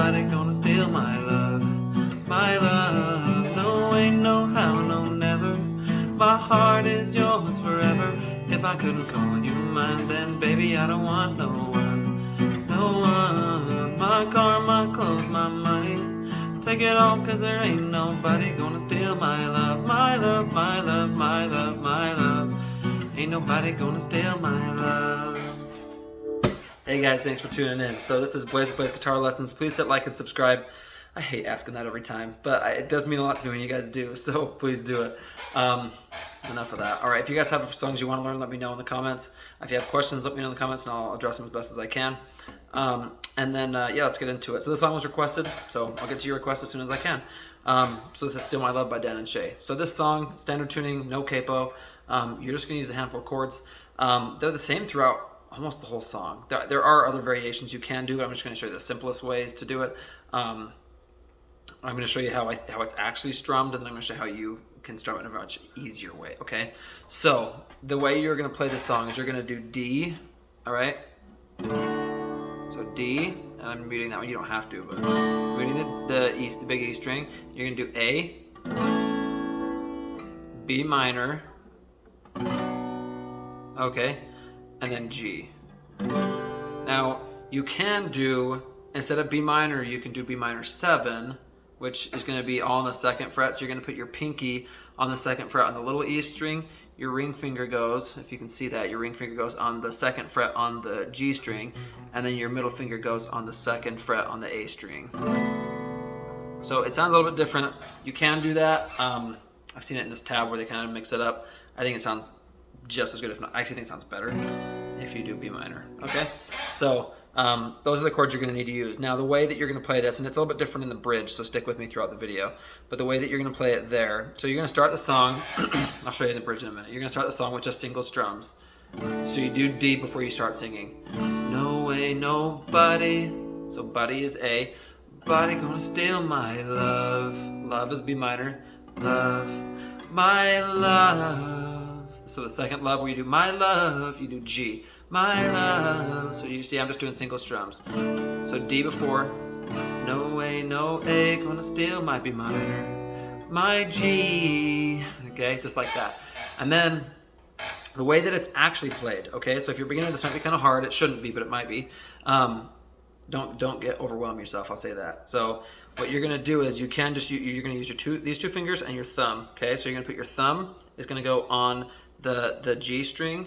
nobody gonna steal my love, my love. No way, no how, no never. My heart is yours forever. If I couldn't call you mine, then baby I don't want no one, no one. My car, my clothes, my money, take it all, cause there ain't nobody gonna steal my love, my love, my love, my love, my love. Ain't nobody gonna steal my love. Hey guys, thanks for tuning in. So this is Blaze Plays Guitar Lessons. Please hit like and subscribe. I hate asking that every time, but it does mean a lot to me when you guys do, so please do it. Enough of that. Alright, if you guys have songs you want to learn, let me know in the comments. If you have questions, let me know in the comments and I'll address them as best as I can. And then, yeah, let's get into it. So this song was requested, so I'll get to your request as soon as I can. So this is Still My Love by Dan and Shay. So this song, standard tuning, no capo. You're just going to use a handful of chords. They're the same throughout almost the whole song. There are other variations you can do. I'm just going to show you the simplest ways to do it. I'm going to show you how it's actually strummed, and then I'm going to show you how you can strum it in a much easier way, okay? So the way you're going to play this song is you're going to do D, all right? So D, and I'm muting that one. You don't have to, but muting the big E string. You're going to do A, B minor, okay, and then G. Now you can do, instead of B minor, you can do B minor 7, which is going to be all on the 2nd fret. So you're going to put your pinky on the 2nd fret on the little E string. Your ring finger goes, if you can see that, your ring finger goes on the 2nd fret on the G string, and then your middle finger goes on the 2nd fret on the A string. So it sounds a little bit different. You can do that. I've seen it in this tab where they kind of mix it up. I think it sounds just as good, if not, I actually think it sounds better if you do B minor, okay? So those are the chords you're going to need to use. Now the way that you're going to play this, and it's a little bit different in the bridge, so stick with me throughout the video, but the way that you're going to play it there, so you're going to start the song, I'll show you the bridge in a minute, you're going to start the song with just single strums. So you do D before you start singing. No way, nobody, so buddy is A, body gonna steal my love, love is B minor, love, my love. So the second love where you do my love, you do G. My love. So you see I'm just doing single strums. So D before. No way, no A, gonna steal my B minor. My G. Okay, just like that. And then the way that it's actually played, okay? So if you're beginning, this might be kind of hard. It shouldn't be, but it might be. Don't get overwhelmed yourself, I'll say that. So what you're gonna do is you're gonna use these two fingers and your thumb, okay? So you're gonna put your thumb, is gonna go on the G string,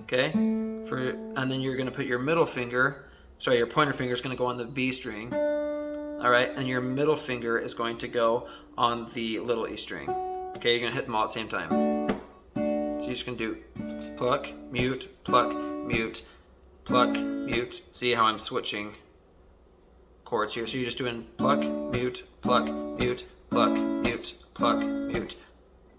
okay? And then you're gonna put your middle finger, sorry, your pointer finger is gonna go on the B string, all right? And your middle finger is going to go on the little E string, okay? You're gonna hit them all at the same time. So you're just gonna do pluck, mute, pluck, mute, pluck, mute. See how I'm switching chords here? So you're just doing pluck, mute, pluck, mute, pluck, mute, pluck, mute,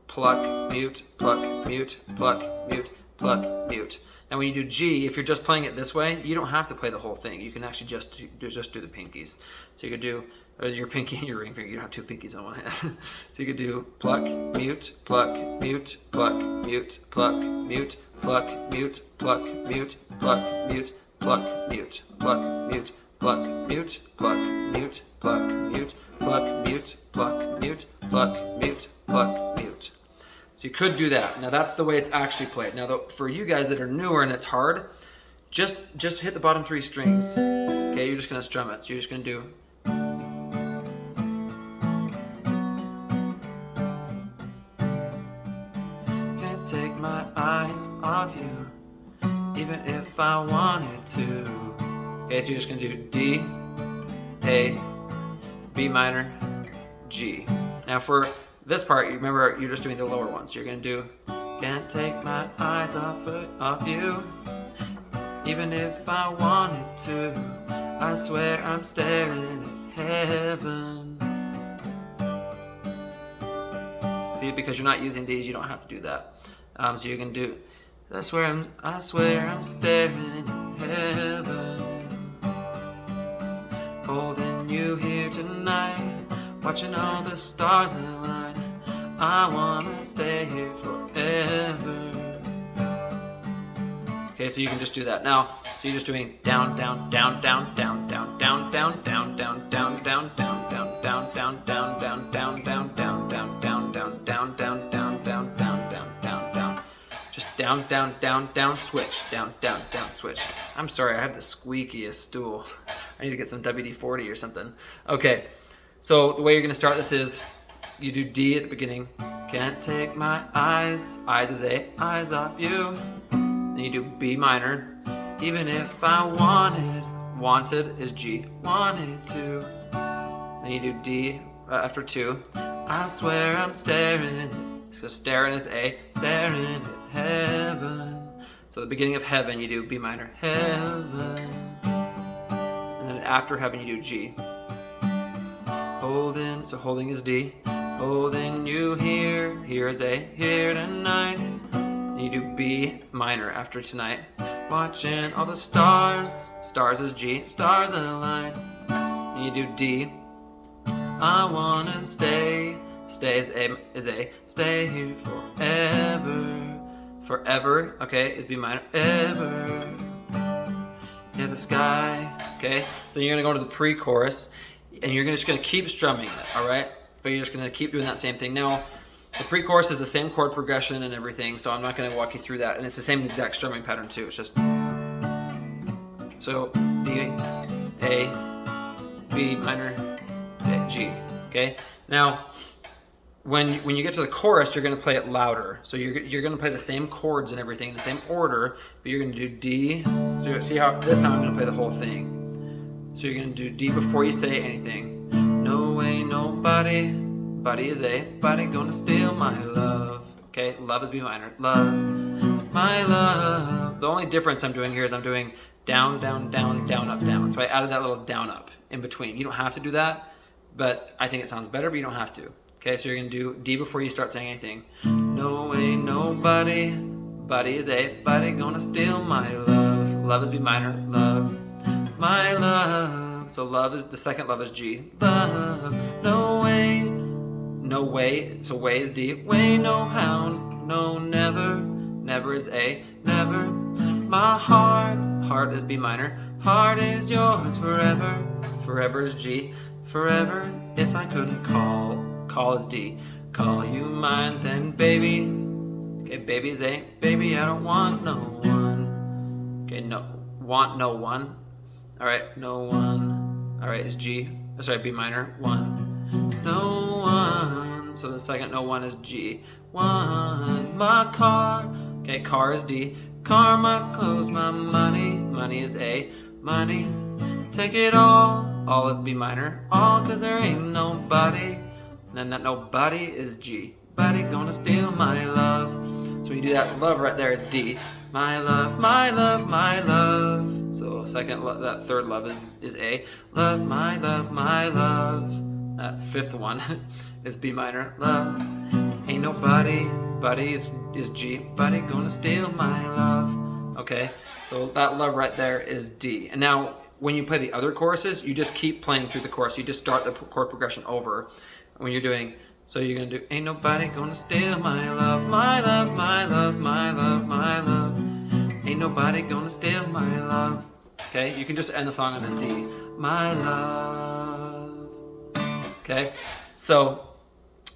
pluck, mute, pluck, mute, pluck, mute, pluck, mute. Now when you do G, if you're just playing it this way, you don't have to play the whole thing. You can actually just do the pinkies. So you could do your pinky and your ring finger. You don't have two pinkies on one hand. So you could do pluck, mute, pluck, mute, pluck, mute, pluck, mute, pluck, mute, pluck, mute, pluck, mute, pluck, mute, pluck, mute, pluck, mute, pluck, mute, pluck, mute, pluck, mute, pluck, mute, pluck, mute, pluck, mute. So you could do that. Now that's the way it's actually played. Now for you guys that are newer and it's hard, just hit the bottom 3 strings. Okay, you're just gonna strum it. So you're just gonna do. Can't take my eyes off you, even if I wanted to. Okay, so you're just gonna do D, A, B minor, G. Now for this part, you remember you're just doing the lower ones. So you're gonna do, can't take my eyes off you, even if I wanted to. I swear I'm staring at heaven. See, because you're not using these, you don't have to do that. So you're gonna do, I swear I'm staring at heaven, holding you here tonight, watching all the stars align. I wanna stay here forever. Okay, so you can just do that. Now, so you're just doing down, down, down, down, down, down, down, down, down, down, down, down, down, down, down, switch, down, down, down, switch. I'm sorry, I have the squeakiest stool. I need to get some WD-40 or something. Okay, so the way you're gonna start this is you do D at the beginning. Can't take my eyes is A, eyes off you. Then you do B minor. Even if I wanted is G, wanted to. Then you do D after 2. I swear I'm staring. So staring is A, staring at heaven. So the beginning of heaven, you do B minor, heaven. And then after heaven, you do G. Holding, so holding is D. Holding you here, here is A, here tonight. And you do B minor after tonight. Watching all the stars, stars is G, stars align. And you do D. I wanna stay, stay is A, stay here forever. Forever, okay, is B minor, ever. Yeah, the sky, okay. So you're gonna go to the pre-chorus, and you're just gonna keep strumming it, all right? But you're just gonna keep doing that same thing. Now, the pre-chorus is the same chord progression and everything, so I'm not gonna walk you through that. And it's the same exact strumming pattern too. It's just so D, A, B minor, A, G. Okay. Now, when you get to the chorus, you're gonna play it louder. So you're gonna play the same chords and everything in the same order, but you're gonna do D. So see how this time I'm gonna play the whole thing. So you're gonna do D before you say anything. No way, nobody, buddy is A, buddy gonna steal my love. Okay, love is B minor, love, my love. The only difference I'm doing here is I'm doing down, down, down, down, up, down. So I added that little down, up in between. You don't have to do that, but I think it sounds better, but you don't have to. Okay, so you're gonna do D before you start saying anything. No way, nobody, buddy is A, buddy gonna steal my love. Love is B minor, love, my love. So love is, the second love is G. Love, no way, so way is D. Way, no how, no never, never is A, never. My heart is B minor. Heart is yours forever, forever is G. Forever, if I couldn't call is D. Call you mine then baby. Okay, baby is A, baby I don't want no one. Okay, no, want no one. All right, no one. All right, is G, sorry, B minor, 1. No one, so the second no one is G. 1, my car, okay, car is D. Car, my clothes, my money, money is A, money. Take it all is B minor, all cause there ain't nobody. And then that nobody is G. Buddy gonna steal my love. So when you do that love right there, it's D. My love, my love, my love. So second, that third love is A. Love, my love, my love. That fifth one is B minor. Love, ain't nobody. Buddy is G. Buddy gonna steal my love. Okay, so that love right there is D. And now when you play the other choruses, you just keep playing through the chorus. You just start the chord progression over when you're doing. So you're gonna do, ain't nobody gonna steal my love, my love, my love, my love, my love. Ain't nobody gonna steal my love. Okay, you can just end the song on a D. My love. Okay, so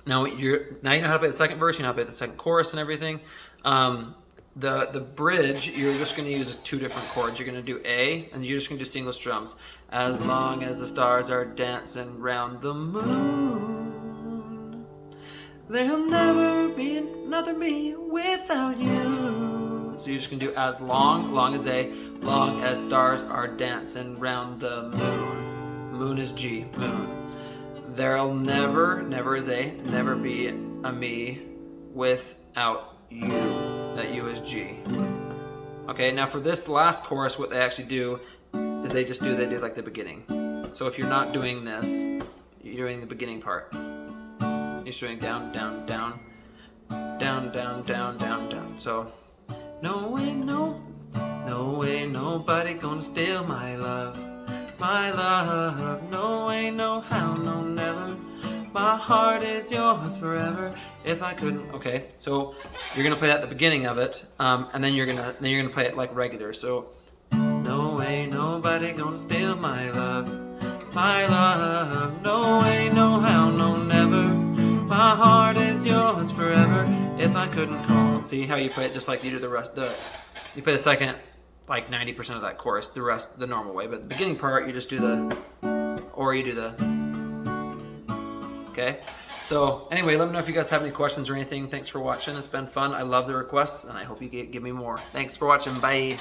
now you know how to play the second verse, you know how to play the second chorus and everything. The bridge, you're just gonna use 2 different chords. You're gonna do A, and you're just gonna do single strums. As long as the stars are dancing round the moon, there'll never be another me without you. So you're just gonna do as long as A, long as stars are dancing round the moon. Moon is G, moon. There'll never is A, never be a me without you. That U is G. Okay, now for this last chorus, what they actually do is they do like the beginning. So if you're not doing this, you're doing the beginning part. You're doing down, down, down, down, down, down, down, down. So no way, nobody gonna steal my love, my love. No way, no how, no never. My heart is yours forever. If I couldn't, okay. So you're gonna play that at the beginning of it, and then you're gonna play it like regular. So no way, nobody gonna steal my love, my love. No way, no how, no never. My heart is yours forever. If I couldn't call. See how you play it just like you do the rest. You play the second, like 90% of that chorus, the rest the normal way. But the beginning part, you just do the, or you do the, okay? So anyway, let me know if you guys have any questions or anything. Thanks for watching. It's been fun. I love the requests, and I hope you give me more. Thanks for watching. Bye.